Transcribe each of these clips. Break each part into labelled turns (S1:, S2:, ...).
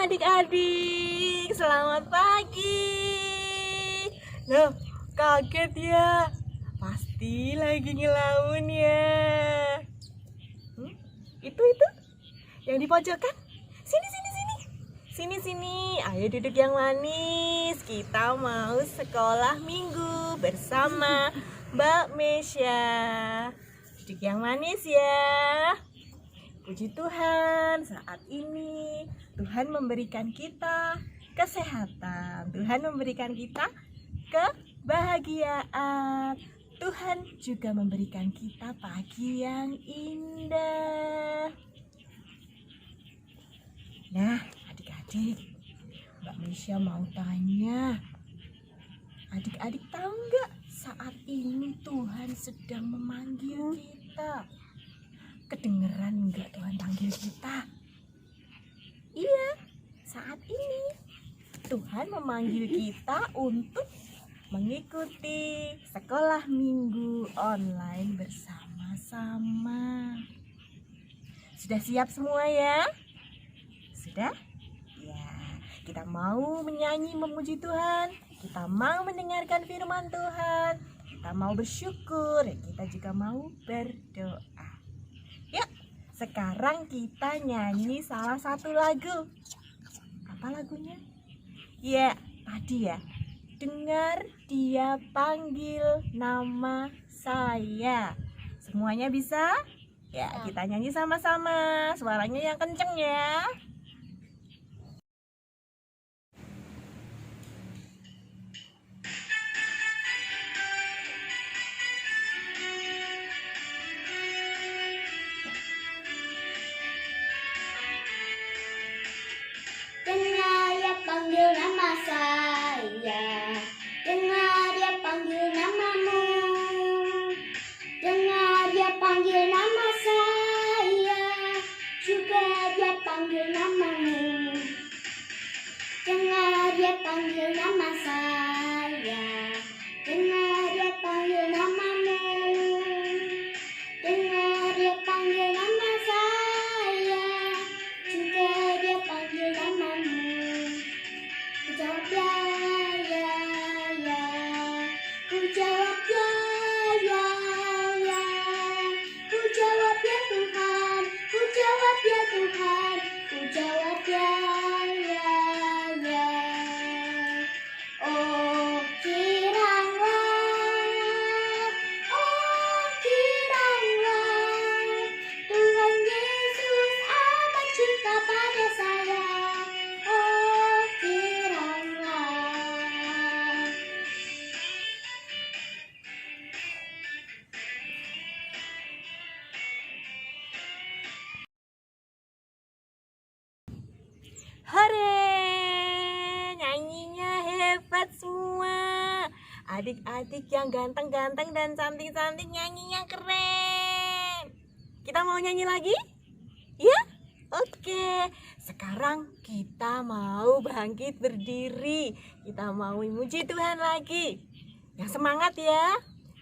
S1: adik-adik, selamat pagi. Loh, kaget ya? Pasti lagi ngelamun ya. Itu yang di pojokan. Sini. Sini. Ayo duduk yang manis. Kita mau sekolah minggu bersama Mbak Mesya. Duduk yang manis ya. Puji Tuhan, saat ini Tuhan memberikan kita kesehatan. Tuhan memberikan kita kebahagiaan. Tuhan juga memberikan kita pagi yang indah. Nah, adik-adik, Mbak Mesya mau tanya, adik-adik tahu nggak saat ini Tuhan sedang memanggil kita? Kedengeran nggak Tuhan panggil kita? Iya, saat ini Tuhan memanggil kita untuk mengikuti sekolah minggu online bersama-sama. Sudah siap semua ya? Sudah? Ya, kita mau menyanyi memuji Tuhan, kita mau mendengarkan firman Tuhan, kita mau bersyukur, kita juga mau berdoa. Yuk, sekarang kita nyanyi salah satu lagu. Apa lagunya? Ya, tadi ya. Dengar dia panggil nama saya. Semuanya bisa? Ya, kita nyanyi sama-sama. Suaranya yang kenceng ya.
S2: Dengar dia panggil nama saya, dengar dia panggil namamu, dengar dia panggil nama saya, juga dia panggil namamu. Dengar dia panggil nama saya, dengar dia panggil namamu, dengar dia panggil nama saya, juga dia panggil namamu. Ku jawab ya, ku jawab ya, ku jawab ya Tuhan, ku jawab ya Tuhan, ku jawab ya. Oh kiranya Tuhan Yesus amat cinta pada saya. Oh kiranya.
S1: Hore, nyanyinya hebat semua. Adik-adik yang ganteng-ganteng dan cantik-cantik nyanyinya keren. Kita mau nyanyi lagi? Ya? Oke. Sekarang kita mau bangkit berdiri. Kita mau memuji Tuhan lagi. Yang semangat ya.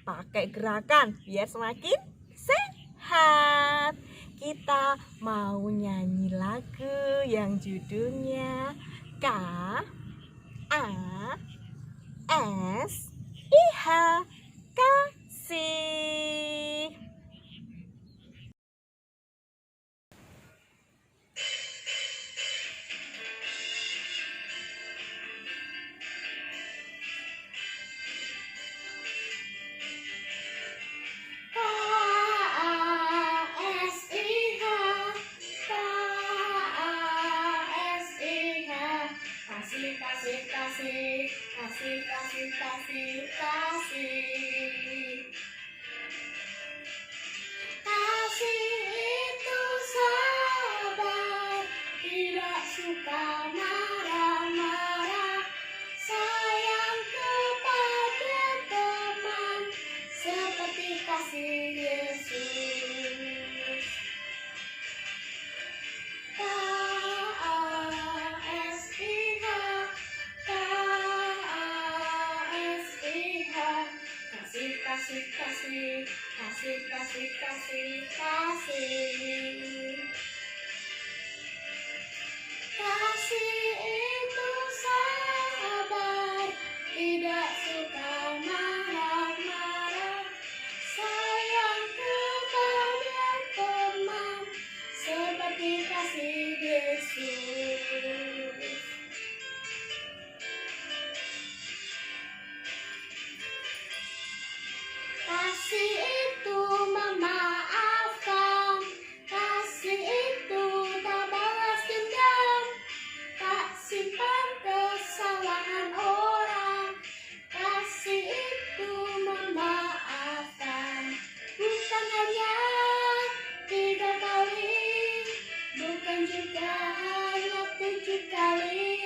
S1: Pakai gerakan biar semakin sehat. Kita mau nyanyi lagu yang judulnya KASIH, kasih.
S2: Kasih itu sabar, tidak suka marah-marah, sayang kepada teman seperti kasih Yesus. KASIH, kasih. Kasih juga hanya 7 kali,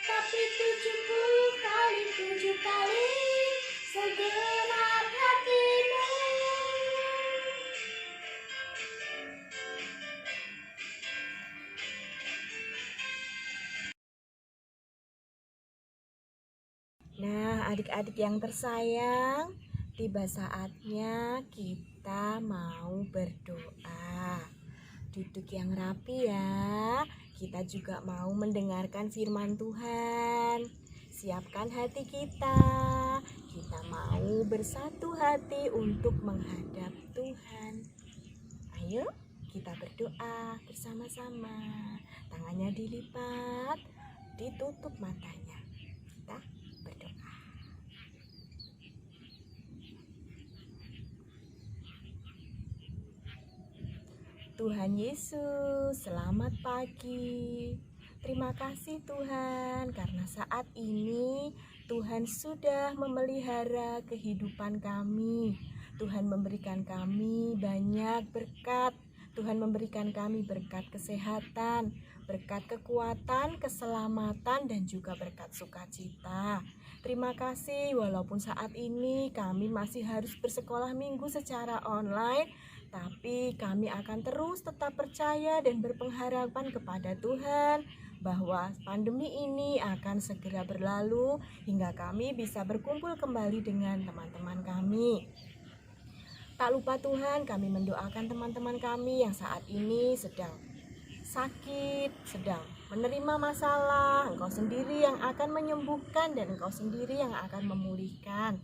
S2: tapi 70 kali 7 kali segenap hatimu.
S1: Nah, adik-adik yang tersayang, tiba saatnya kita mau berdoa. Duduk yang rapi ya. Kita juga mau mendengarkan firman Tuhan. Siapkan hati kita. Kita mau bersatu hati untuk menghadap Tuhan. Ayo, kita berdoa bersama-sama. Tangannya dilipat, ditutup matanya. Kita berdoa. Tuhan Yesus, selamat pagi. Terima kasih Tuhan, karena saat ini Tuhan sudah memelihara kehidupan kami. Tuhan memberikan kami banyak berkat. Tuhan memberikan kami berkat kesehatan, berkat kekuatan, keselamatan, dan juga berkat sukacita. Terima kasih, walaupun saat ini kami masih harus bersekolah minggu secara online, tapi kami akan terus tetap percaya dan berpengharapan kepada Tuhan bahwa pandemi ini akan segera berlalu hingga kami bisa berkumpul kembali dengan teman-teman kami. Tak lupa Tuhan, kami mendoakan teman-teman kami yang saat ini sedang sakit, sedang menerima masalah. Engkau sendiri yang akan menyembuhkan dan Engkau sendiri yang akan memulihkan.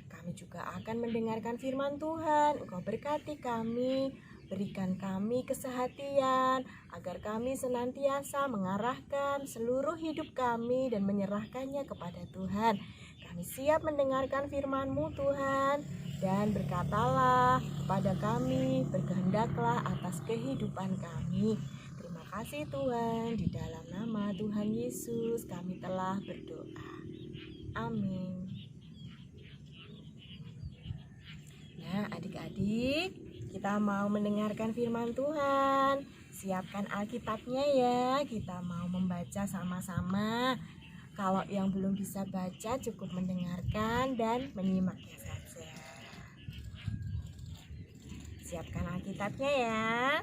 S1: Kami juga akan mendengarkan firman Tuhan. Engkau berkati kami, berikan kami kesehatan, agar kami senantiasa mengarahkan seluruh hidup kami dan menyerahkannya kepada Tuhan. Kami siap mendengarkan firman-Mu Tuhan, dan berkatalah kepada kami, berkehendaklah atas kehidupan kami. Terima kasih Tuhan, di dalam nama Tuhan Yesus kami telah berdoa. Amin. Nah, adik-adik, kita mau mendengarkan firman Tuhan. Siapkan Alkitabnya ya, kita mau membaca sama-sama. Kalau yang belum bisa baca, cukup mendengarkan dan menyimaknya saja. Siapkan Alkitabnya ya.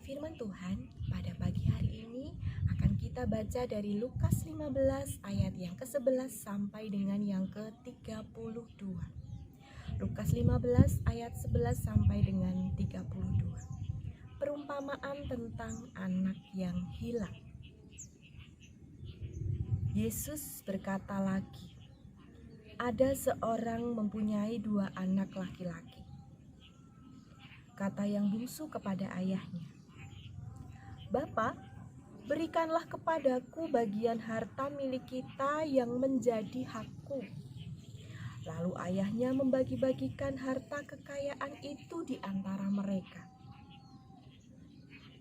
S1: Firman Tuhan pada pagi hari ini akan kita baca dari Lukas 15 ayat yang ke-11 sampai dengan yang ke-32. Lukas 15 ayat 11 sampai dengan 32. Perumpamaan tentang anak yang hilang. Yesus berkata lagi, ada seorang mempunyai 2 anak laki-laki. Kata yang bungsu kepada ayahnya, Bapak, berikanlah kepadaku bagian harta milik kita yang menjadi hakku. Lalu ayahnya membagi-bagikan harta kekayaan itu di antara mereka.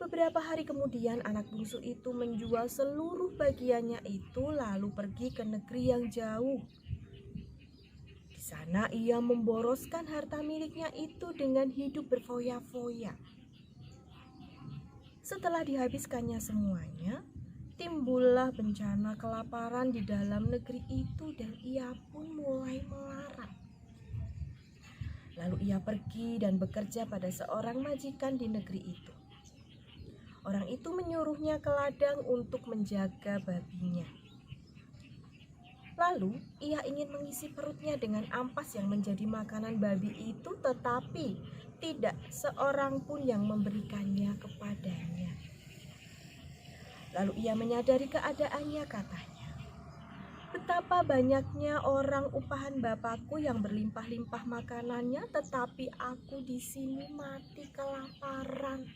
S1: Beberapa hari kemudian anak bungsu itu menjual seluruh bagiannya itu lalu pergi ke negeri yang jauh. Di sana ia memboroskan harta miliknya itu dengan hidup berfoya-foya. Setelah dihabiskannya semuanya, timbullah bencana kelaparan di dalam negeri itu dan ia pun mulai melarat. Lalu ia pergi dan bekerja pada seorang majikan di negeri itu. Orang itu menyuruhnya ke ladang untuk menjaga babinya. Lalu ia ingin mengisi perutnya dengan ampas yang menjadi makanan babi itu, tetapi tidak seorang pun yang memberikannya kepadanya. Lalu ia menyadari keadaannya, katanya, betapa banyaknya orang upahan Bapakku yang berlimpah-limpah makanannya, tetapi aku di sini mati kelaparan.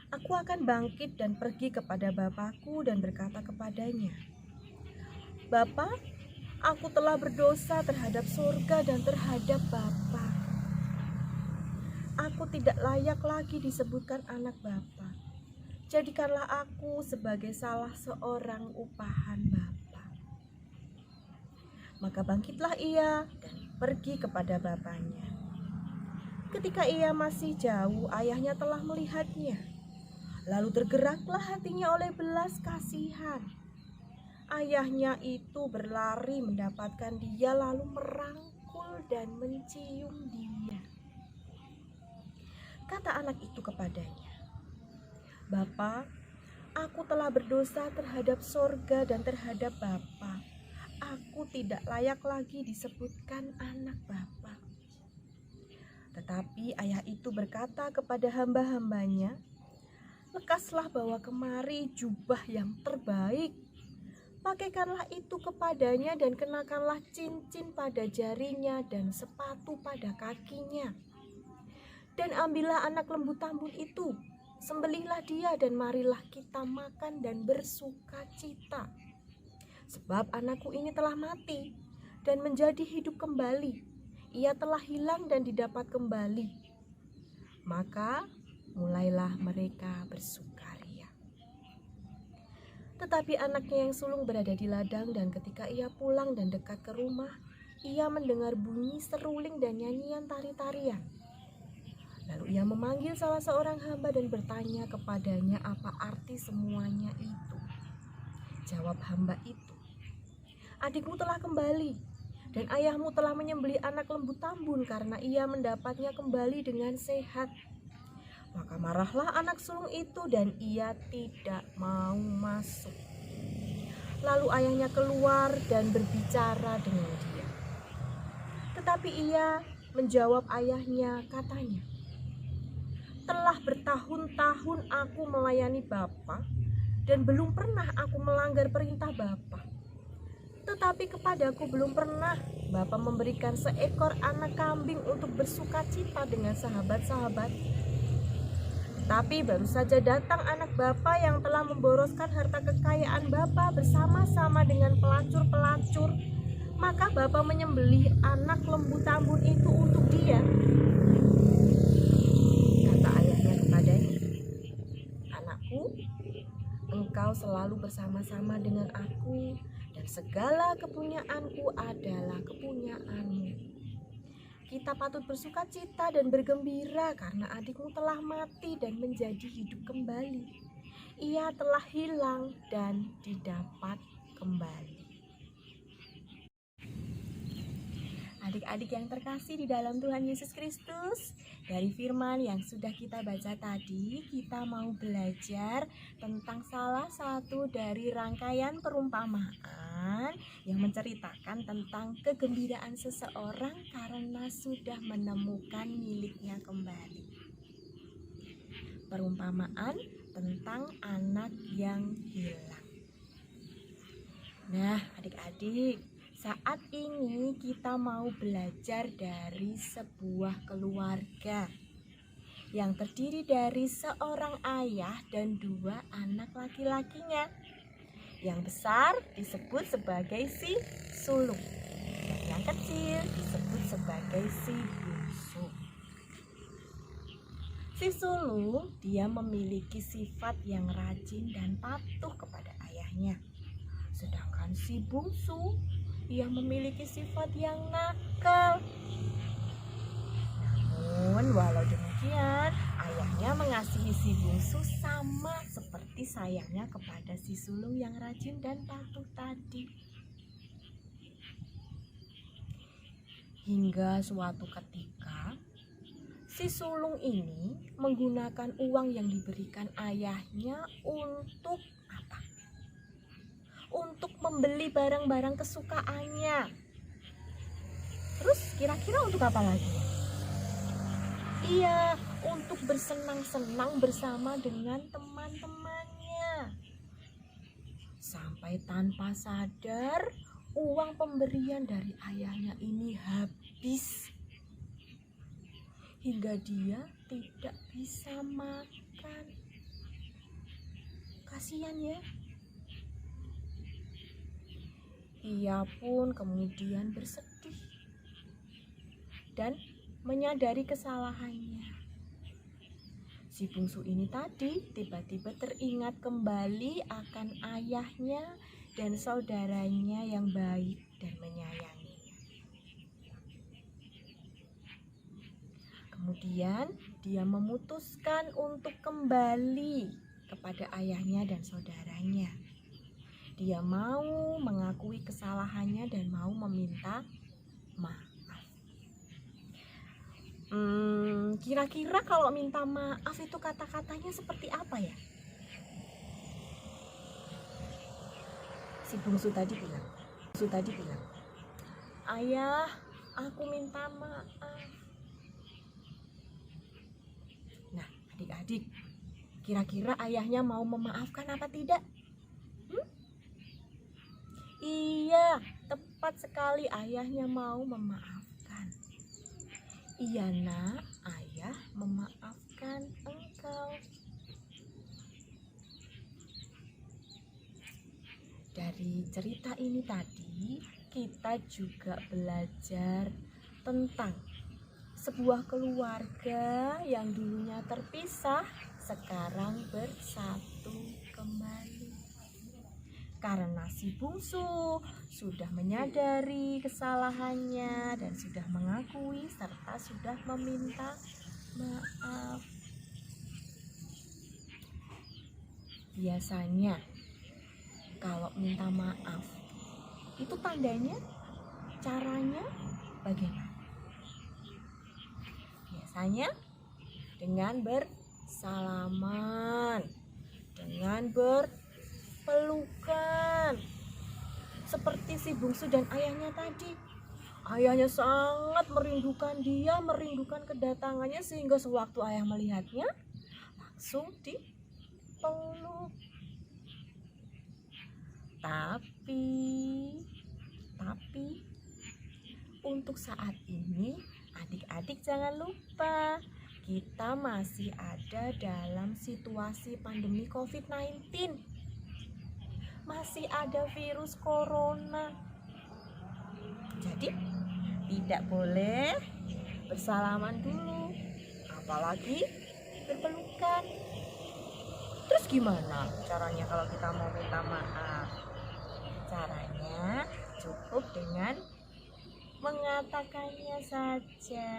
S1: Aku akan bangkit dan pergi kepada Bapakku dan berkata kepadanya, Bapa, aku telah berdosa terhadap surga dan terhadap Bapa. Aku tidak layak lagi disebutkan anak Bapa. Jadikanlah aku sebagai salah seorang upahan Bapa. Maka bangkitlah ia dan pergi kepada bapaknya. Ketika ia masih jauh, ayahnya telah melihatnya. Lalu tergeraklah hatinya oleh belas kasihan. Ayahnya itu berlari mendapatkan dia, lalu merangkul dan mencium dia. Kata anak itu kepadanya, "Bapa, aku telah berdosa terhadap sorga dan terhadap Bapa. Aku tidak layak lagi disebutkan anak Bapa." Tetapi ayah itu berkata kepada hamba-hambanya, "Lekaslah bawa kemari jubah yang terbaik. Pakaikanlah itu kepadanya dan kenakanlah cincin pada jarinya dan sepatu pada kakinya. Dan ambillah anak lembu tambun itu, sembelihlah dia dan marilah kita makan dan bersuka cita. Sebab anakku ini telah mati dan menjadi hidup kembali. Ia telah hilang dan didapat kembali." Maka mulailah mereka bersukaria. Tetapi anaknya yang sulung berada di ladang, dan ketika ia pulang dan dekat ke rumah, ia mendengar bunyi seruling dan nyanyian tari-tarian. Lalu ia memanggil salah seorang hamba dan bertanya kepadanya apa arti semuanya itu. Jawab hamba itu, "Adikmu telah kembali, dan ayahmu telah menyembelih anak lembu tambun karena ia mendapatnya kembali dengan sehat." Maka marahlah anak sulung itu dan ia tidak mau masuk. Lalu ayahnya keluar dan berbicara dengan dia. Tetapi ia menjawab ayahnya, katanya, "Telah bertahun-tahun aku melayani Bapa dan belum pernah aku melanggar perintah Bapa. Tetapi kepadaku belum pernah Bapa memberikan seekor anak kambing untuk bersuka cita dengan sahabat-sahabat. Tapi baru saja datang anak Bapa yang telah memboroskan harta kekayaan Bapa bersama-sama dengan pelacur-pelacur. Maka Bapa menyembelih anak lembu tambun itu untuk dia." Kata ayahnya kepadanya, "Anakku, engkau selalu bersama-sama dengan aku, dan segala kepunyaanku adalah kepunyaanmu. Kita patut bersuka cita dan bergembira karena adikmu telah mati dan menjadi hidup kembali. Ia telah hilang dan didapat kembali." Adik-adik yang terkasih di dalam Tuhan Yesus Kristus, dari firman yang sudah kita baca tadi, kita mau belajar tentang salah satu dari rangkaian perumpamaan yang menceritakan tentang kegembiraan seseorang karena sudah menemukan miliknya kembali. Perumpamaan tentang anak yang hilang. Nah, adik-adik, saat ini kita mau belajar dari sebuah keluarga yang terdiri dari seorang ayah dan dua anak laki-lakinya. Yang besar disebut sebagai si sulung, dan yang kecil disebut sebagai si bungsu. Si sulung dia memiliki sifat yang rajin dan patuh kepada ayahnya. Sedangkan si bungsu ia memiliki sifat yang nakal. Namun walau demikian, ayahnya mengasihi si bungsu sama seperti sayangnya kepada si sulung yang rajin dan patuh tadi. Hingga suatu ketika, si sulung ini menggunakan uang yang diberikan ayahnya untuk apa? Untuk membeli barang-barang kesukaannya. Terus kira-kira untuk apa lagi? Iya, untuk bersenang-senang bersama dengan teman-temannya. Sampai tanpa sadar, uang pemberian dari ayahnya ini habis. Hingga dia tidak bisa makan. Kasihan ya. Ia pun kemudian bersedih dan menyadari kesalahannya. Si bungsu ini tadi tiba-tiba teringat kembali akan ayahnya dan saudaranya yang baik dan menyayanginya. Kemudian dia memutuskan untuk kembali kepada ayahnya dan saudaranya. Dia mau mengakui kesalahannya dan mau meminta maaf. Kira-kira kalau minta maaf itu kata-katanya seperti apa ya? Si bungsu tadi bilang, "Ayah, aku minta maaf." Nah, adik-adik, kira-kira ayahnya mau memaafkan apa tidak? Iya, tepat sekali, ayahnya mau memaafkan. Iya nak, ayah memaafkan engkau. Dari cerita ini tadi, kita juga belajar tentang sebuah keluarga yang dulunya terpisah, sekarang bersatu kembali. Karena si bungsu sudah menyadari kesalahannya dan sudah mengakui serta sudah meminta maaf. Biasanya kalau minta maaf itu tandanya, caranya bagaimana? Biasanya dengan bersalaman, dengan berpelukan, seperti si bungsu dan ayahnya tadi. Ayahnya sangat merindukan dia, merindukan kedatangannya, sehingga sewaktu ayah melihatnya langsung dipeluk. Tapi untuk saat ini adik-adik jangan lupa, kita masih ada dalam situasi pandemi COVID-19. Masih ada virus corona. Jadi tidak boleh bersalaman dulu, apalagi berpelukan. Terus gimana caranya kalau kita mau minta maaf? Caranya cukup dengan mengatakannya saja.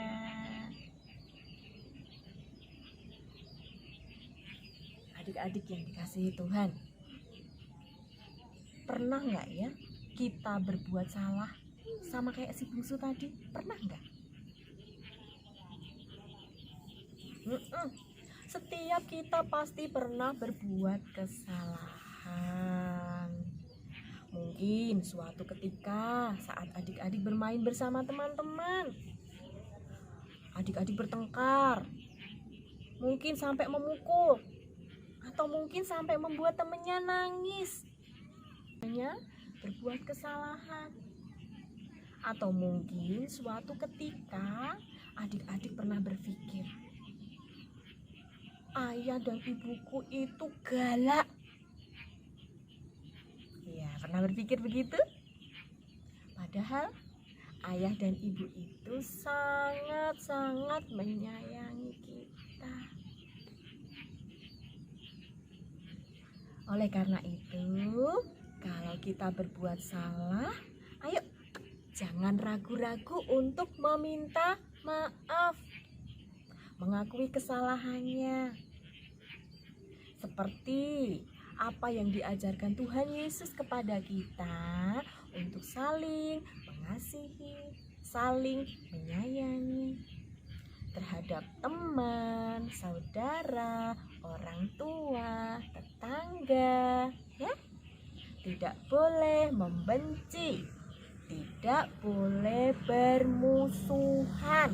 S1: Adik-adik yang dikasihi Tuhan, pernah nggak ya kita berbuat salah sama kayak si bungsu tadi? Pernah nggak? Setiap kita pasti pernah berbuat kesalahan. Mungkin suatu ketika saat adik-adik bermain bersama teman-teman, adik-adik bertengkar, mungkin sampai memukul, atau mungkin sampai membuat temannya nangis. Hanya berbuat kesalahan. Atau mungkin suatu ketika adik-adik pernah berpikir, ayah dan ibuku itu galak. Ya, pernah berpikir begitu? Padahal ayah dan ibu itu sangat-sangat menyayangi kita. Oleh karena itu, kalau kita berbuat salah, ayo jangan ragu-ragu untuk meminta maaf, mengakui kesalahannya. Seperti apa yang diajarkan Tuhan Yesus kepada kita untuk saling mengasihi, saling menyayangi terhadap teman, saudara, orang tua, tetangga, ya. Tidak boleh membenci, tidak boleh bermusuhan.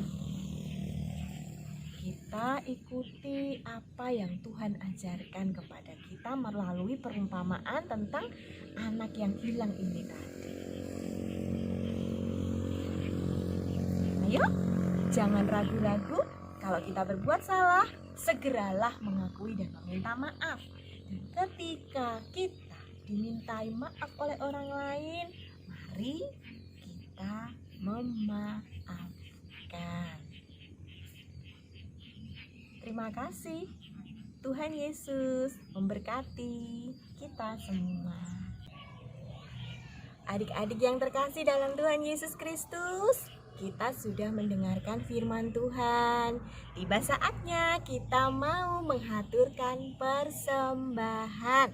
S1: Kita ikuti apa yang Tuhan ajarkan kepada kita melalui perumpamaan tentang anak yang hilang ini tadi. Ayo, jangan ragu-ragu. Kalau kita berbuat salah, segeralah mengakui dan meminta maaf. Dan ketika kita dimintai maaf oleh orang lain, mari kita memaafkan. Terima kasih. Tuhan Yesus memberkati kita semua. Adik-adik yang terkasih dalam Tuhan Yesus Kristus, kita sudah mendengarkan firman Tuhan. Tiba saatnya kita mau menghaturkan persembahan.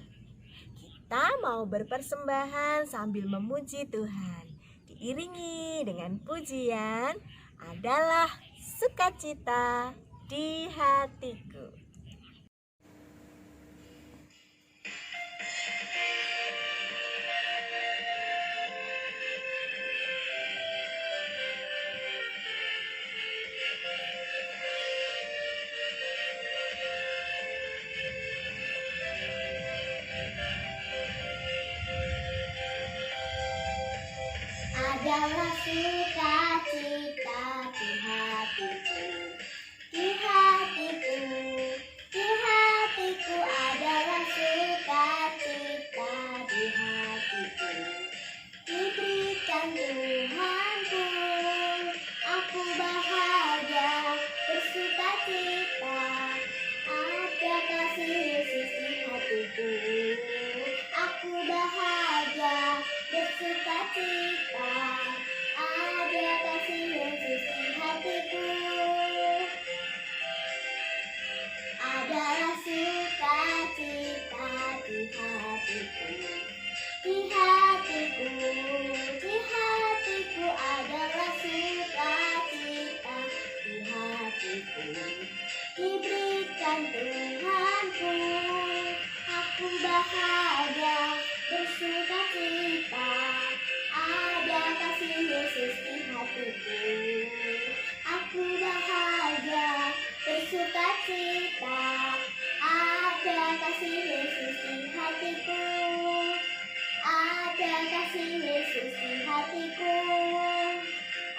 S1: Kita mau berpersembahan sambil memuji Tuhan. Diiringi dengan pujian, adalah sukacita di hatiku.
S2: Adalah sukacita di hatiku, di hatiku, di hatiku adalah sukacita di hatiku. Diberikan Tuhanku, aku bahagia bersukacita. Ada kasih Yesus di hatiku, aku bahagia bersukacita. Ada kasih Yesus di hatiku, adalah sukacita di hatiku, di hatiku, di hatiku adalah sukacita di hatiku. Diberikan Tuhanku, aku bahagia bersukacita. Ada kasih Yesus di hatiku, aku bahagia bersukacita. Ada kasih Yesus di hatiku, ada kasih Yesus di hatiku,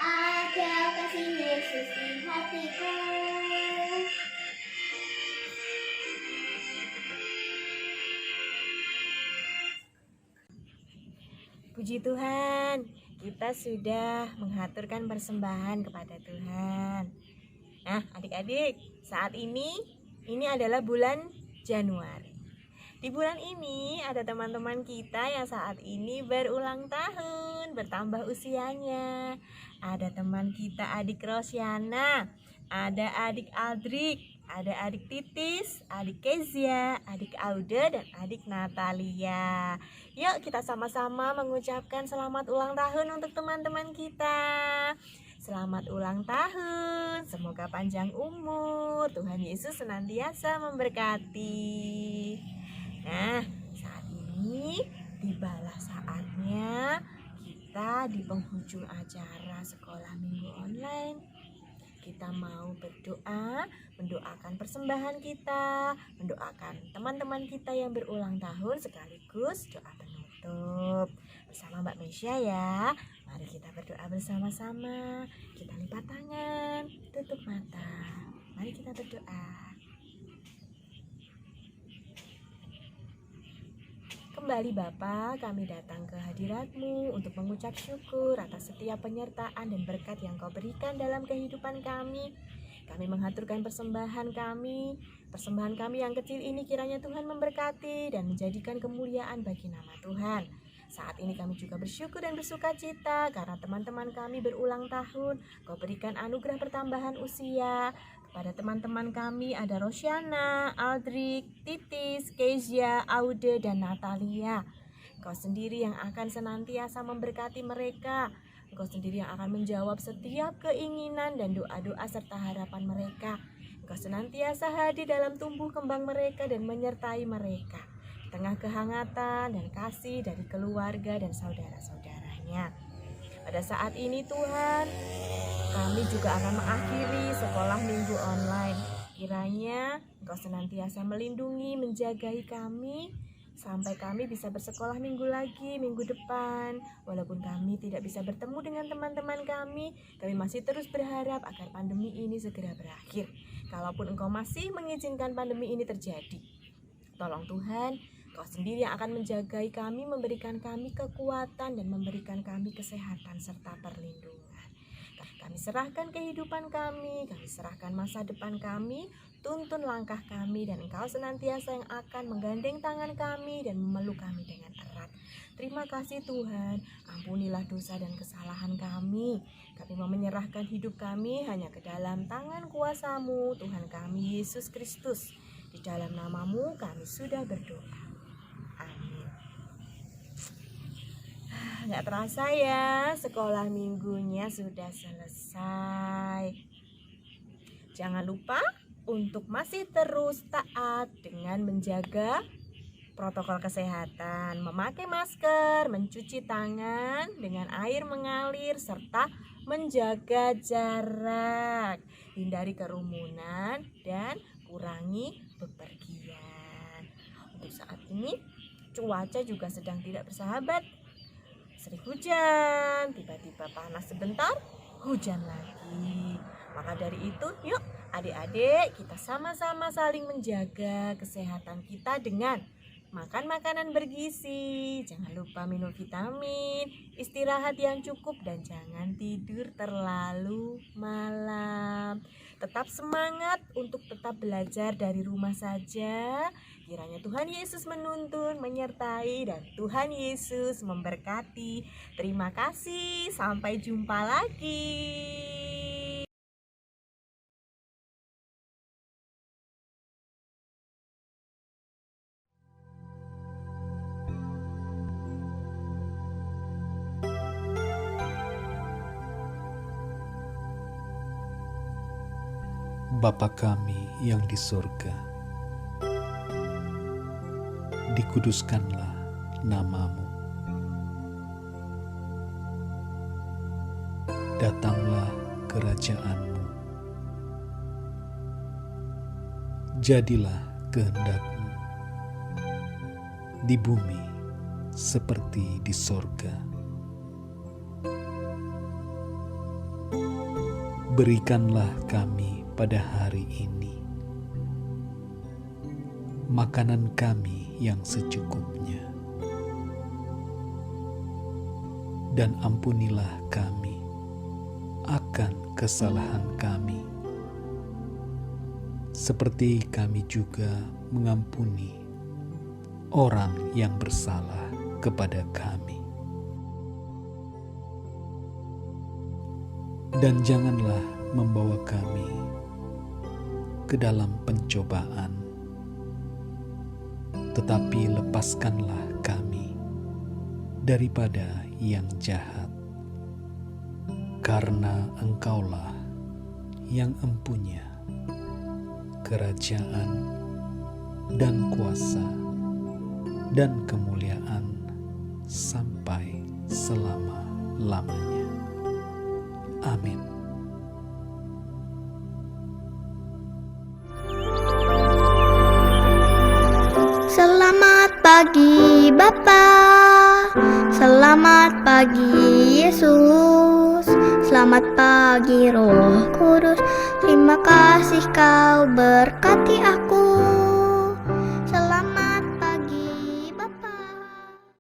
S2: ada kasih Yesus di hatiku.
S1: Puji Tuhan, kita sudah menghaturkan persembahan kepada Tuhan. Nah, adik-adik, saat ini adalah bulan Januari. Di bulan ini ada teman-teman kita yang saat ini berulang tahun, bertambah usianya. Ada teman kita adik Rosyana, ada adik Aldrik, ada adik Titis, adik Kezia, adik Aude, dan adik Natalia. Yuk kita sama-sama mengucapkan selamat ulang tahun untuk teman-teman kita. Selamat ulang tahun, semoga panjang umur, Tuhan Yesus senantiasa memberkati. Nah, saat ini tibalah saatnya kita di penghujung acara sekolah minggu online. Kita mau berdoa, mendoakan persembahan kita, mendoakan teman-teman kita yang berulang tahun sekaligus doa penutup. Bersama Mbak Mesya ya. Mari kita berdoa bersama-sama. Kita lipat tangan, tutup mata. Mari kita berdoa. Kembali Bapa, kami datang ke hadirat-Mu untuk mengucap syukur atas setiap penyertaan dan berkat yang Kau berikan dalam kehidupan kami. Kami menghaturkan persembahan kami yang kecil ini kiranya Tuhan memberkati dan menjadikan kemuliaan bagi nama Tuhan. Saat ini kami juga bersyukur dan bersukacita karena teman-teman kami berulang tahun. Kau berikan anugerah pertambahan usia. Pada teman-teman kami ada Rosyana, Aldrik, Titis, Kezia, Aude, dan Natalia. Engkau sendiri yang akan senantiasa memberkati mereka. Engkau sendiri yang akan menjawab setiap keinginan dan doa-doa serta harapan mereka. Engkau senantiasa hadir dalam tumbuh kembang mereka dan menyertai mereka di tengah kehangatan dan kasih dari keluarga dan saudara-saudaranya. Pada saat ini Tuhan, kami juga akan mengakhiri sekolah minggu online. Kiranya Engkau senantiasa melindungi, menjagai kami sampai kami bisa bersekolah minggu lagi, minggu depan. Walaupun kami tidak bisa bertemu dengan teman-teman kami masih terus berharap agar pandemi ini segera berakhir. Kalaupun Engkau masih mengizinkan pandemi ini terjadi, tolong Tuhan, Engkau sendiri yang akan menjagai kami, memberikan kami kekuatan dan memberikan kami kesehatan serta perlindungan. Kami serahkan kehidupan kami serahkan masa depan kami, tuntun langkah kami, dan Engkau senantiasa yang akan menggandeng tangan kami dan memeluk kami dengan erat. Terima kasih Tuhan, ampunilah dosa dan kesalahan kami. Kami mau menyerahkan hidup kami hanya ke dalam tangan kuasa-Mu, Tuhan kami Yesus Kristus. Di dalam nama-Mu kami sudah berdoa. Amin. Nggak terasa ya, sekolah minggunya sudah selesai. Jangan lupa untuk masih terus taat dengan menjaga protokol kesehatan, memakai masker, mencuci tangan dengan air mengalir, serta menjaga jarak. Hindari kerumunan dan kurangi bepergian. Untuk saat ini, cuaca juga sedang tidak bersahabat. Sering hujan, tiba-tiba panas sebentar, hujan lagi. Maka dari itu, yuk adik-adik kita sama-sama saling menjaga kesehatan kita dengan makan makanan bergizi, jangan lupa minum vitamin, istirahat yang cukup, dan jangan tidur terlalu malam. Tetap semangat untuk tetap belajar dari rumah saja. Kiranya Tuhan Yesus menuntun, menyertai, dan Tuhan Yesus memberkati. Terima kasih, sampai jumpa lagi.
S3: Bapa kami yang di surga, dikuduskanlah nama-Mu. Datanglah kerajaan-Mu. Jadilah kehendak-Mu di bumi seperti di sorga. Berikanlah kami pada hari ini makanan kami yang secukupnya, dan ampunilah kami akan kesalahan kami, seperti kami juga mengampuni orang yang bersalah kepada kami. Dan janganlah membawa kami ke dalam pencobaan, tetapi lepaskanlah kami daripada yang jahat. Karena Engkaulah yang empunya kerajaan dan kuasa dan kemuliaan sampai selama-lamanya. Amin.
S2: Selamat pagi Bapa, selamat pagi Yesus, selamat pagi Roh Kudus. Terima kasih Kau berkati aku